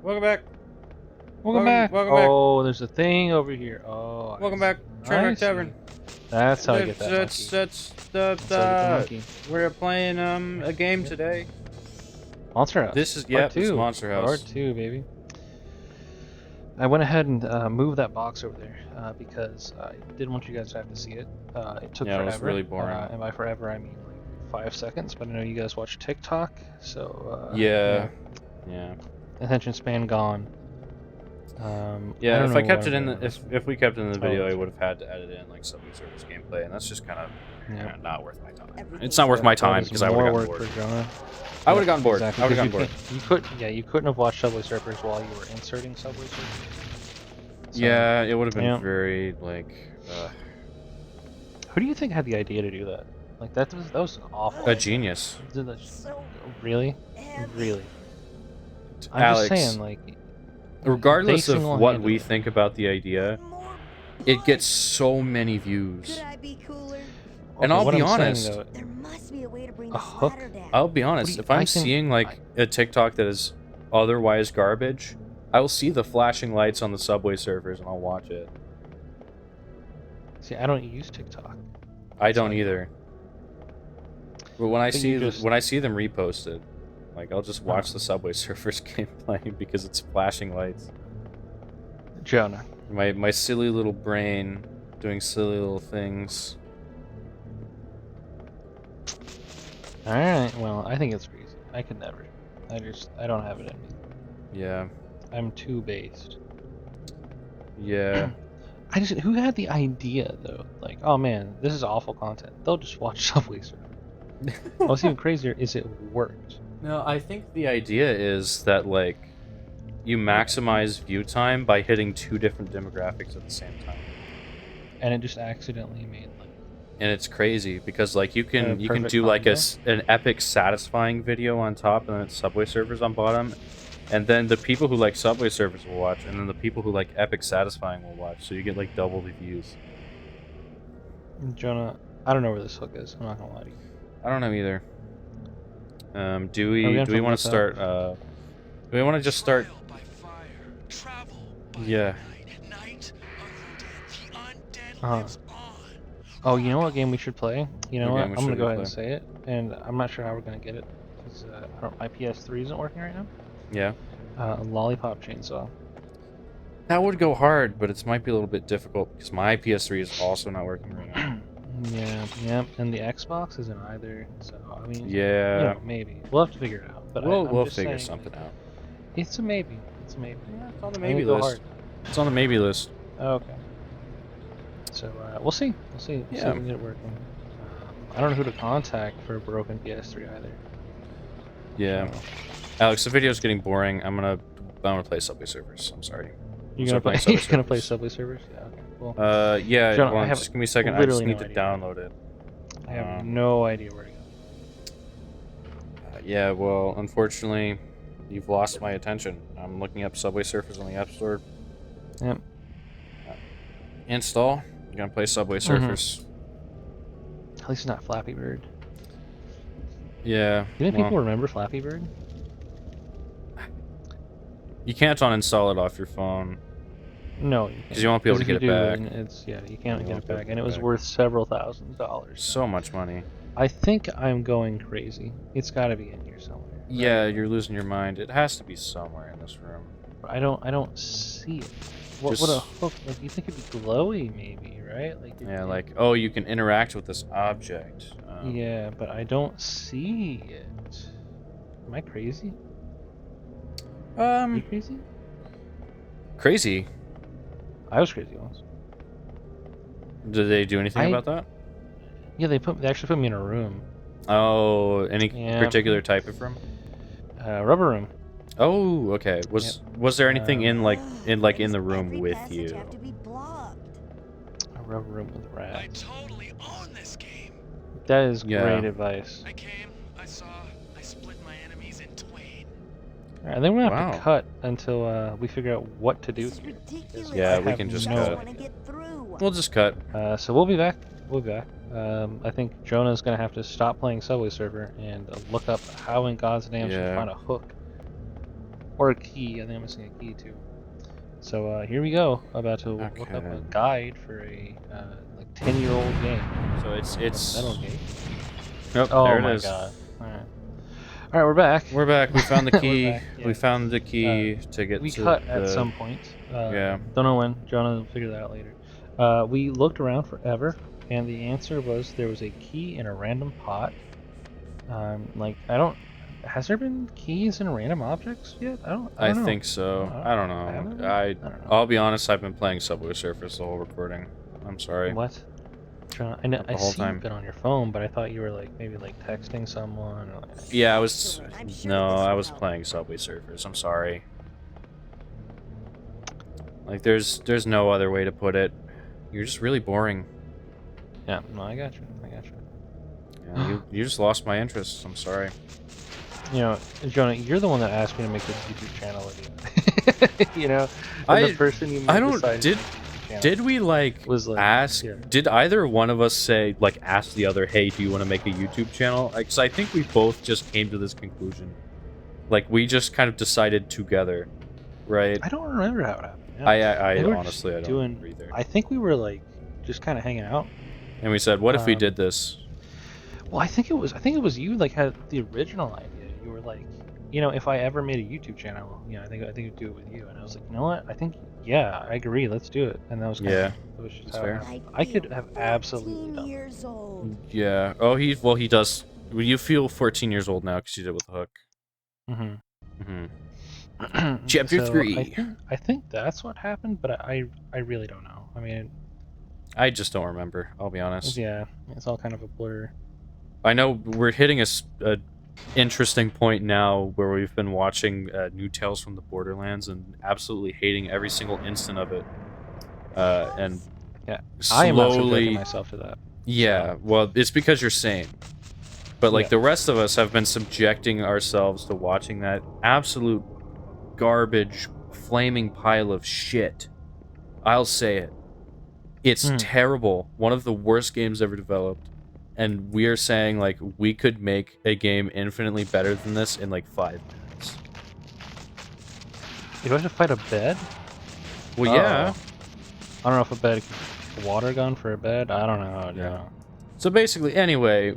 Welcome back. Welcome back. Welcome back. Oh, there's a thing over here. Oh, Welcome back. I Trademark see. Tavern. That's how I get that monkey. That's That's how I get the monkey. We're playing a game today. Monster House. This is Part it's 2. Monster House. Part 2, baby. I went ahead and moved that box over there because I didn't want you guys to have to see it. It took forever. It was really boring. And by forever, I mean like 5 seconds. But I know you guys watch TikTok, so yeah. Attention span gone. If I kept it in the if we kept it in the video, I would have had to edit in like Subway Surfers gameplay, and that's just kind of not worth my time. It's not worth my time because I would have gotten bored. I would have gotten bored. Exactly, I would have gotten bored. You couldn't have watched Subway Surfers while you were inserting Subway Surfers. So, yeah, it would have been very like. Who do you think had the idea to do that? Like that was awful. A genius. Really? Really? I'm Alex, just saying, like. Regardless of what we think about the idea, it gets so many views. And I'll be honest, a hook? I'll be honest, if I'm seeing like a TikTok that is otherwise garbage, I will see the flashing lights on the Subway Surfers and I'll watch it. See, I don't use TikTok. I don't either. But when I see them reposted, like, I'll just watch the Subway Surfers gameplay because it's flashing lights. Jonah. My silly little brain doing silly little things. Alright, well, I think it's crazy. I could never. I don't have it in me. Yeah. I'm too based. Yeah. Who had the idea, though? Like, oh man, this is awful content. They'll just watch Subway Surfers. What's even crazier is it worked. No, I think the idea is that, like, you maximize view time by hitting 2 different demographics at the same time. And it just accidentally made, like... And it's crazy, because, like, you can do, like, an epic satisfying video on top, and then it's Subway Surfers on bottom. And then the people who like Subway Surfers will watch, and then the people who like epic satisfying will watch, so you get, like, double the views. Jonah, I don't know where this hook is, I'm not gonna lie to you. I don't know either. Do we want to start? Do we want to just start? Yeah. Oh, you know what game we should play? You know what? I'm gonna go ahead and say it, and I'm not sure how we're gonna get it because my PS3 isn't working right now. Yeah. Lollipop Chainsaw. That would go hard, but it might be a little bit difficult because my PS3 is also not working right now. Yeah, and the Xbox isn't either. So I mean, yeah, you know, maybe we'll have to figure it out. But we'll figure something out. It's a maybe. It's a maybe. Yeah, it's on the maybe list. It's on the maybe list. Okay. So we'll see. We'll see. We'll see if we can get it working. I don't know who to contact for a broken PS3 either. Yeah. So. Alex, the video's getting boring. I'm gonna play Subway Surfers. I'm sorry. You're gonna play Subway Surfers? Yeah. Okay. Cool. Yeah. John, just give me a second. I just need to download it. I have no idea where to go. Yeah. Well, unfortunately, you've lost my attention. I'm looking up Subway Surfers on the App Store. Yep. Install. You're gonna play Subway Surfers. At least it's not Flappy Bird. Yeah. Do you think people remember Flappy Bird? You can't uninstall it off your phone. No, you can't. Because you won't be able to get it back. You can't get it back, and it was worth several $1000s. So much money. I think I'm going crazy. It's got to be in here somewhere. Right? Yeah, you're losing your mind. It has to be somewhere in this room. I don't see it. What a hook? Like, you think it'd be glowy, maybe, right? Like like, oh, you can interact with this object. Yeah, but I don't see it. Am I crazy? You crazy? Crazy? I was crazy once. Did they do anything about that? Yeah, they actually put me in a room. Oh, any particular type of room? Rubber room. Oh, okay. Was there anything in the room with you? A rubber room with rats. I totally own this game. That is great advice. I came, I saw, I split my enemies in twain. Alright, I think we're gonna have to cut until we figure out what to do. Yeah, we can just cut. We'll just cut. So we'll be back. We'll be back. I think Jonah's gonna have to stop playing Subway Surfer and look up how in God's name she can find a hook. Or a key. I think I'm missing a key too. So here we go. About to look up a Okay. guide for a like 10-year-old game. So it's Metal Gate. Nope, Oh there it my is. god. Alright. Alright, we're back. We're back. We found the We're key. back, yeah. We found the key to get We to cut the at some point. yeah. Don't know when. Jonah will figure that out later. We looked around forever, and the answer was there was a key in a random pot. Like I don't. Has there been keys in random objects yet? I don't I know. think so. I don't know. Haven't? I don't know. I'll be honest. I've been playing Subway Surfers the whole recording. I'm sorry. What? I know. The I whole see time. you've been on your phone, but I thought you were like maybe like texting someone. Or like, Yeah, I was. I'm sure No, this I will was help. playing Subway Surfers. I'm sorry. Like, there's no other way to put it. You're just really boring. yeah. No, I got you. I got you. Yeah, you just lost my interest. I'm sorry. You know, Jonah, you're the one that asked me to make this YouTube channel with you. You know, and the person you made I don't. decide Did to make the YouTube channel did we like was like ask? yeah. Did either one of us say like ask the other, hey, do you want to make a YouTube channel? Because I think we both just came to this conclusion. Like we just kind of decided together, right? I don't remember how it happened. Yeah. I They were honestly I just don't doing. remember either. I think we were like just kind of hanging out. And we said, what if we Um, did this? Well, I think it was you like had the original idea. You were like, you know, if I ever made a YouTube channel, you know, I think I'd do it with you. And I was like, you know what? I think yeah, I agree. Let's do it. And that was kind Yeah, of, that was just that's how it fair. happened. I could have absolutely done it. Years old. Yeah. Oh, he does. Well, you feel 14 years old now because you did it with Hook. Mm-hmm. Chapter So 3. I think that's what happened, but I really don't know. I mean, I just don't remember. I'll be honest. yeah, it's all kind of a blur. I know we're hitting a interesting point now where we've been watching new Tales from the Borderlands and absolutely hating every single instant of it. And Yeah, I am not subjecting slowly. myself to that. Yeah, well, it's because you're sane. But like Yeah. the rest of us have been subjecting ourselves to watching that absolute garbage, flaming pile of shit. I'll say it. It's terrible. One of the worst games ever developed. And we are saying, like, we could make a game infinitely better than this in, like, 5 minutes. You have to fight a bed? Well, yeah. I don't know if a bed, a water gun for a bed. I don't know. Yeah. So basically, anyway,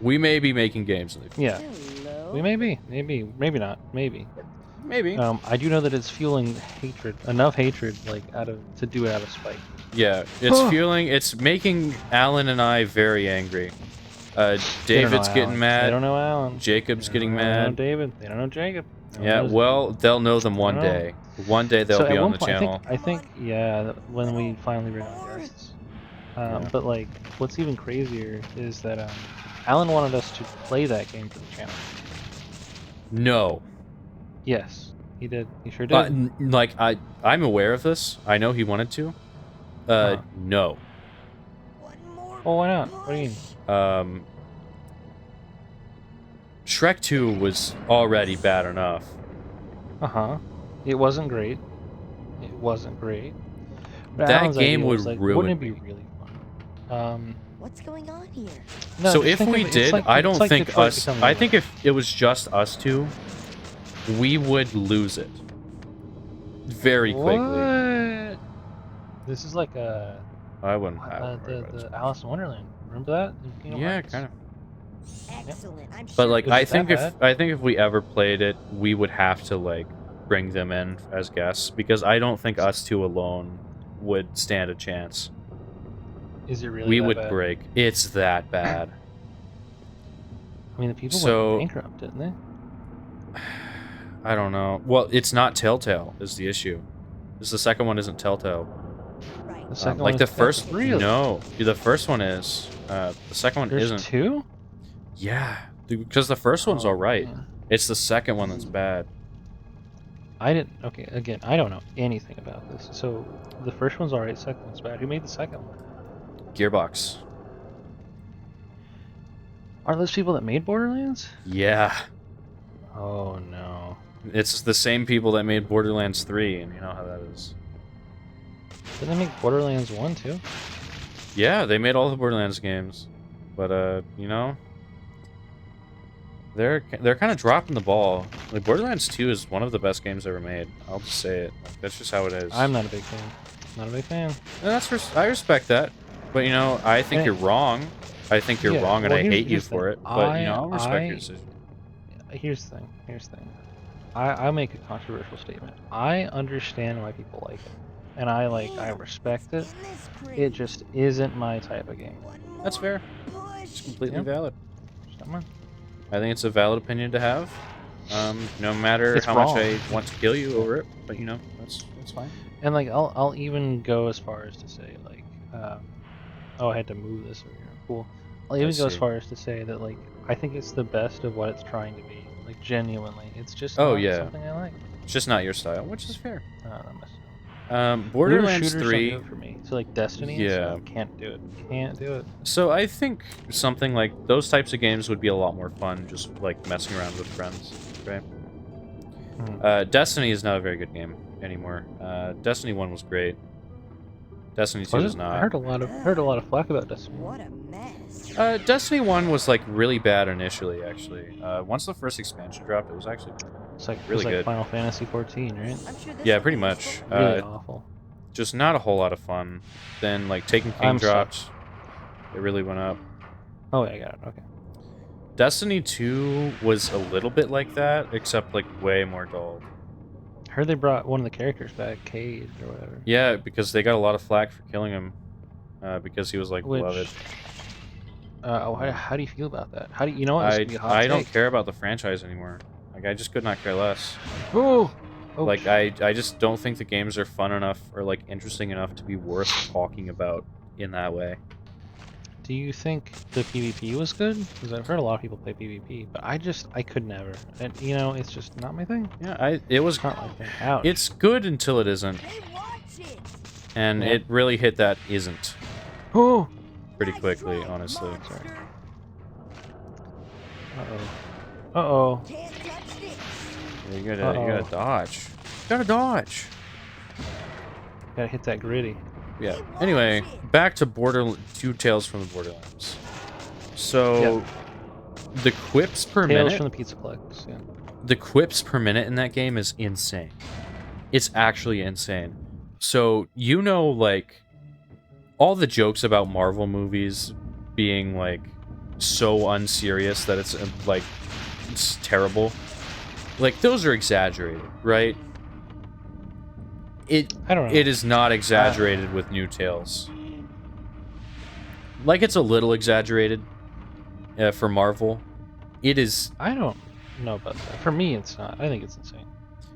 we may be making games in the future. Yeah. Hello. We may be, maybe not, maybe. Maybe. I do know that it's fueling hatred, enough hatred, like to do it out of spite. Yeah, it's making Alan and I very angry. David's getting mad. They don't know Alan. Jacob's They getting don't know mad. David. They don't know Jacob. No one Yeah, knows well, they'll know them one I don't know. day. One day they'll So be at on one the point, channel. I think, yeah, when we finally bring on guests. Yeah. But like, what's even crazier is that Alan wanted us to play that game for the channel. No. Yes, he did. He sure did. Like, I'm aware of this. I know he wanted to. No. One more Oh, why not? What do you mean? Shrek 2 was already bad enough. It wasn't great. It wasn't great. But That Alan's game idea would was, like, ruin wouldn't it be me. really fun? What's going on here? No, So just if think of we it- it's did, like- I it's don't like think Detroit us. Become I Human. think if it was just us two, we would lose it very quickly. What? This is like a I wouldn't have. the Alice in Wonderland. Remember that? In Kingdom Yeah, Hearts? kind of. Excellent. I'm sure But like, Is I it that think bad? I think if we ever played it, we would have to like bring them in as guests because I don't think us two alone would stand a chance. Is it really? We that would bad? break. It's that bad. I mean, the people So- went bankrupt, didn't they? I don't know. Well, it's not Telltale is the issue. This the second one isn't Telltale. right. The second Like one the is first. really? No, the first one is. The second one There's isn't. two. Yeah, because the first one's Oh, all right. man. It's the second one that's bad. I didn't. Okay, again, I don't know anything about this. So the first one's alright, second one's bad. Who made the second one? Gearbox. Aren't those people that made Borderlands? Yeah, Oh no. it's the same people that made Borderlands 3, and you know how that is. Did they make Borderlands 1 too? Yeah, they made all the Borderlands games, but you know, They're kind of dropping the ball. Like Borderlands 2 is one of the best games ever made. I'll just say it. Like, that's just how it is. I'm not a big fan. Not a big fan. And I respect that, but you know, I think And you're wrong. I think you're yeah, wrong, and well, I here's- hate you here's the for thing. it. But you know, I'll respect I- your decision. Here's the thing. Here's the thing. I make a controversial statement. I understand why people like it, and I respect it. In this crate. It just isn't my type of game. One That's more fair. push. It's completely Yep. valid. Just not mine. I think it's a valid opinion to have. No matter It's how wrong. much I want to kill you over it, but you know, that's fine. And like I'll even go as far as to say like, oh, I had to move this over here. Cool. I'll even go as see. far as to say that like I think it's the best of what it's trying to be. Like genuinely, it's just Oh, not yeah. something I like. It's just not your style, which is fair. That must Borderlands shooters don't 3. do it for me. So like Destiny, and Yeah. stuff, can't do it. Can't do it. So I think something like those types of games would be a lot more fun, just like messing around with friends, right? Mhm. Destiny is not a very good game anymore. Destiny 1 was great. Destiny 2 Was is it? not. I heard a lot of flack about Destiny. What a mess. Destiny 1 was like really bad initially, actually. Once the first expansion dropped, it was actually It's like Really it's like good. Final Fantasy 14, right? I'm sure this yeah, will pretty be much. useful. Really awful. Just not a whole lot of fun. Then like Taken King I'm dropped, it really went up. Oh, yeah, I got it. Okay. Destiny 2 was a little bit like that, except like way more dull. I heard they brought one of the characters back, Cade or whatever. Yeah, because they got a lot of flack for killing him, because he was like Which, beloved. how do you feel about that? How do you know what? This could be a hot I don't take. care about the franchise anymore. Like I just could not care less. Oh, Like I just don't think the games are fun enough or like interesting enough to be worth talking about in that way. do you think the PvP was good? Because I've heard a lot of people play PvP, but I could never. And you know, it's just not my thing. Yeah, it was. It's not my thing. Ouch. It's good until it isn't, Hey, watch it. and Yeah. it really hit that isn't Oh. pretty Nice quickly, try, honestly. monster. Uh oh. Can't touch this. Yeah, you gotta Uh-oh. dodge. You gotta dodge. Gotta hit that gritty. Yeah. Anyway, back to Two Tales from the Borderlands. So, the quips per Tales minute. from the Pizzaplex. Yeah. The quips per minute in that game is insane. It's actually insane. So, you know, like, all the jokes about Marvel movies being, like, so unserious that it's, like, it's terrible. Like, those are exaggerated, right? I don't know. It is not exaggerated with New Tales. Like, it's a little exaggerated for Marvel. It is... I don't know about that. For me, it's not. I think it's insane.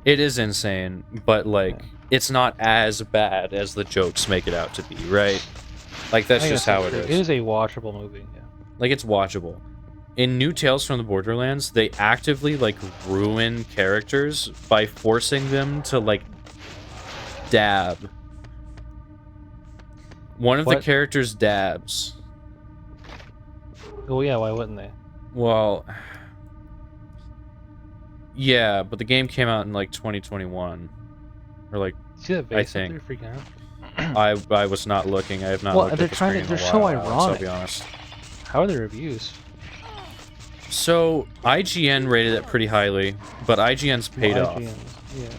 It is insane, but, like, Yeah. it's not as bad as the jokes make it out to be, right? Like, that's I just guess how it true. is. It is a watchable movie. Yeah. Like, it's watchable. In New Tales from the Borderlands, they actively, like, ruin characters by forcing them to, like, dab. One of the What? characters dabs. Oh yeah. Why wouldn't they? Well, yeah, but the game came out in, like, 2021. Or, like, See that I vase up think. there freaking out? I was not looking. I have not Well, looked they're at the trying to- screen in a they're so while, Alex, I'll ironic. be honest. How are the reviews? So, IGN rated it pretty highly, but IGN's paid Well, off. Yeah.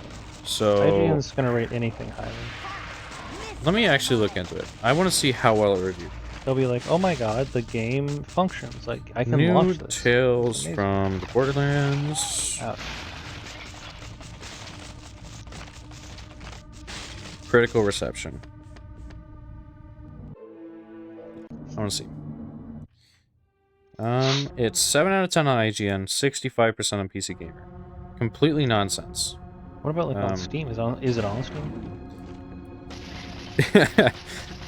So, IGN's gonna rate anything highly. let me actually look into it. I want to see how well it reviewed. They'll be like, "Oh my god, the game functions. Like I can New launch this." Tales Amazing. from the Borderlands. Ouch. Critical reception. I want to see. It's 7 out of 10 on IGN, 65% on PC Gamer. Completely nonsense. What about like on Um, Steam? Is it on Steam?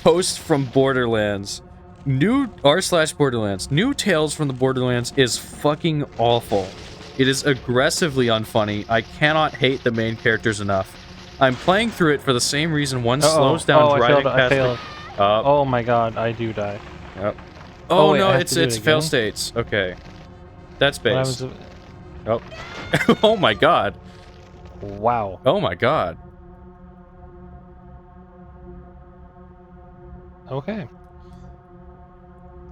Post from Borderlands. New r/Borderlands. New Tales from the Borderlands is fucking awful. It is aggressively unfunny. I cannot hate the main characters enough. I'm playing through it for the same reason one slows down I driving failed. I past failed. the- Oh my god, I do die. Yep. Oh, Oh, wait, I no, have it's to do it fail again? states. Okay. That's What base. happens Oh. Oh my god. Wow. Oh my god. Okay.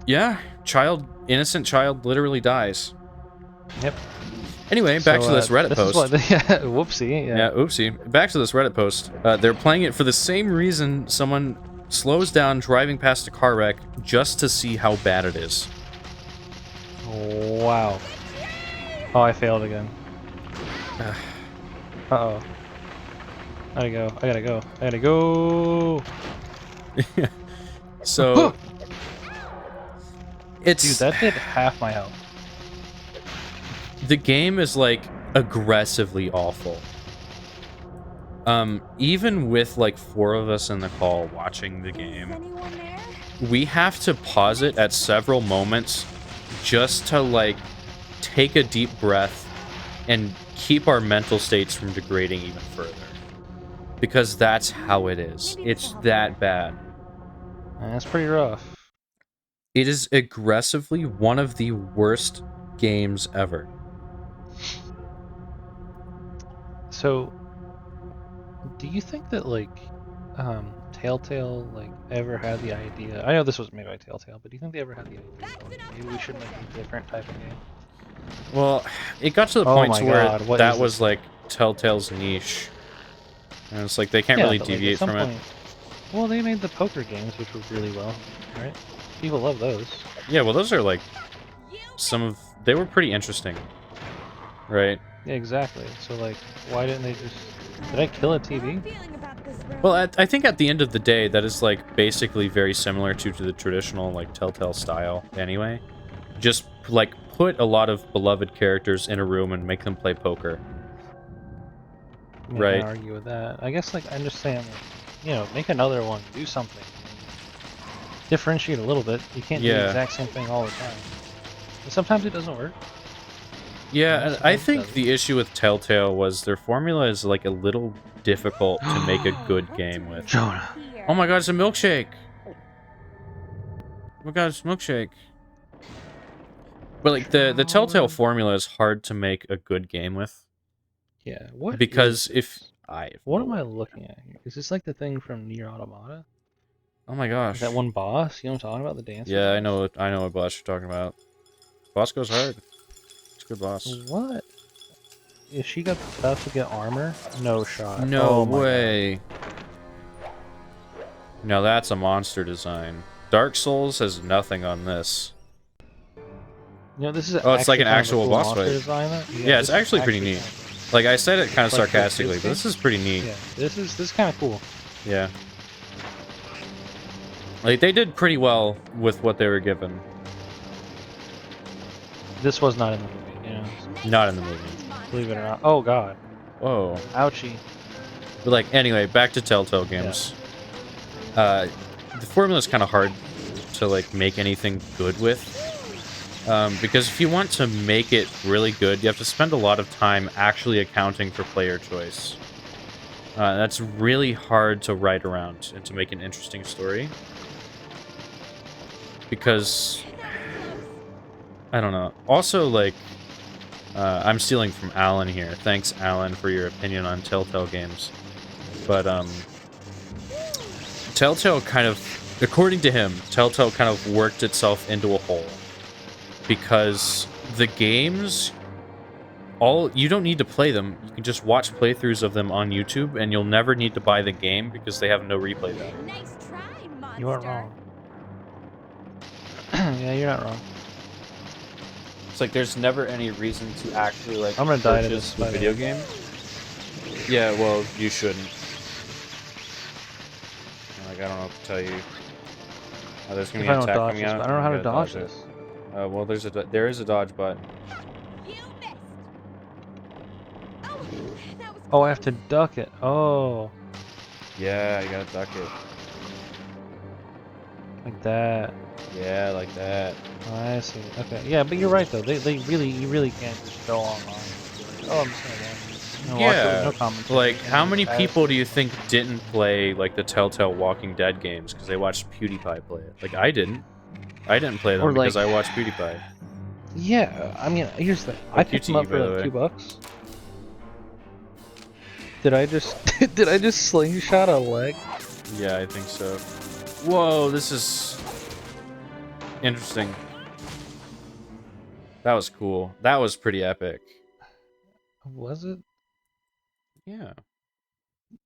Yeah, innocent child literally dies. Yep. Anyway, back to this Reddit this post. Is what, whoopsie. Yeah, oopsie. Back to this Reddit post. They're playing it for the same reason someone slows down driving past a car wreck just to see how bad it is. Wow. Oh, I failed again. Uh-oh. I gotta go. So... Dude, that did half my health. The game is, like, aggressively awful. Even with, like, 4 of us in the call watching the game, Anyone there? we have to pause it at several moments just to, like, take a deep breath and keep our mental states from degrading even further. Because that's how it is. It's that bad. That's pretty rough. It is aggressively one of the worst games ever. So, do you think that, like, Telltale, like, ever had the idea? I know this was made by Telltale, but do you think they ever had the idea that, like, maybe we should make a different type of game? Well, it got to the Oh point my to where God, what that is was this? like Telltale's niche, and it's like they can't really but, like, at deviate some from it. point- Well, they made the poker games, which were really well, right? People love those. Yeah, well, those are like they were pretty interesting, right? Yeah, exactly. So, like, why didn't they just... Did I kill a TV? Well, I think at the end of the day, that is like basically very similar to the traditional like Telltale style. Anyway, just like put a lot of beloved characters in a room and make them play poker. I mean, Right. I can't argue with that. I guess, like, I'm just saying, like, you know, make another one, do something. Differentiate a little bit. You can't do the Yeah. exact same thing all the time. And sometimes it doesn't work. Yeah, and I Sometimes it think doesn't. the issue with Telltale was their formula is like a little difficult to make a good game with. Jonah. Oh my god, it's a milkshake! Oh my god, it's a milkshake. But like the Telltale formula is hard to make a good game with. Yeah, what Because is if this? I have What no am I idea. looking at here? Is this like the thing from Nier Automata? Oh my gosh. That one boss? You know what I'm talking about? The dancer? Yeah, I boss? know what boss you're talking about. Boss goes hard. It's a good boss. What? Is she about to get armor? No shot. No Oh my way. Now that's a monster design. Dark Souls has nothing on this. God. You know, this is Oh, it's like an actually kind of a actual cool boss monster fight. design, though. Yeah, it's this is actually pretty neat. kind of Like I said it kind of Like sarcastically, but this this is pretty neat. Yeah, this is kind of cool. Yeah. Like they did pretty well with what they were given. This was not in the movie, you know. Not in the movie. Believe it or not. Oh god. Whoa. Ouchie. But like anyway, back to Telltale games. The formula is kind of hard to like make anything good with. Because if you want to make it really good, you have to spend a lot of time actually accounting for player choice. That's really hard to write around and to make an interesting story. Because, I don't know. Also, like, I'm stealing from Alan here. Thanks, Alan, for your opinion on Telltale games. But, Telltale kind of, according to him, Telltale kind of worked itself into a hole. Because the games, you don't need to play them. You can just watch playthroughs of them on YouTube, and you'll never need to buy the game because they have no replay value. Nice try, monster. You are wrong. Yeah, you're not wrong. It's like there's never any reason to actually like I'm gonna die to purchase this, the by the video way. game. Yeah, well, you shouldn't. Like I don't know what to tell you. There's gonna If be I an don't attack dodge coming this, out. but I don't know how to You gotta dodge it. this. Well, there is a dodge button. You missed. Oh, that was Oh, I have to duck it. Oh, Yeah, you gotta duck it. like that. Yeah, like that. Oh, I see. Okay. Yeah, but you're right though. You really can't just go online. And be like, oh, I'm just gonna watch it Yeah, with no commentary. Like, how many Bad. people do you think didn't play like the Telltale Walking Dead games because they watched PewDiePie play it? Like, I didn't. I didn't play them Or, like- because I watched PewDiePie. Yeah, I mean, here's the thing. I Like picked them up QTE, for by the like way. $2. Did I just did I just slingshot a leg? Yeah, I think so. Whoa, this is interesting. That was cool. That was pretty epic. Was it? Yeah.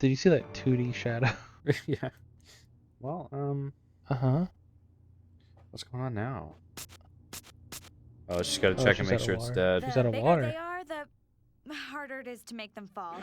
Did you see that 2D shadow? Yeah. Well, Uh-huh. what's going on now? Oh, just gotta Oh, check and she's make out of sure it's water. dead. She's The out of bigger water. they are, the harder it is to make them fall.